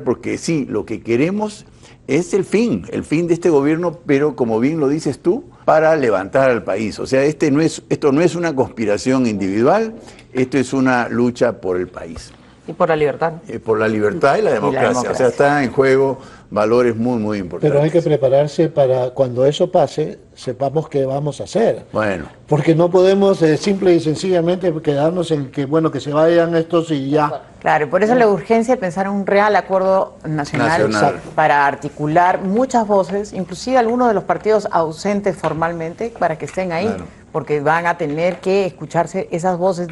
porque sí, lo que queremos es el fin de este gobierno, pero como bien lo dices tú, para levantar al país. O sea, esto no es una conspiración individual, esto es una lucha por el país. Y por la libertad. Por la libertad y la democracia. O sea, está en juego valores muy, muy importantes. Pero hay que prepararse para cuando eso pase, sepamos qué vamos a hacer. Bueno. Porque no podemos simple y sencillamente quedarnos en que, bueno, que se vayan estos y ya. Claro, y por eso la urgencia de pensar en un real acuerdo nacional. Para articular muchas voces, inclusive algunos de los partidos ausentes formalmente, para que estén ahí. Claro. Porque van a tener que escucharse esas voces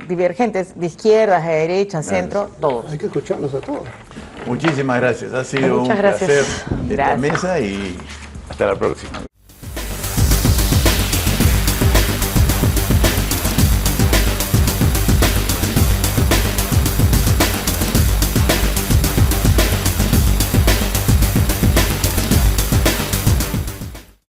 divergentes, de izquierda, de derecha, centro, todos. Hay que escucharlos a todos. Muchísimas gracias, ha sido un placer esta mesa y hasta la próxima.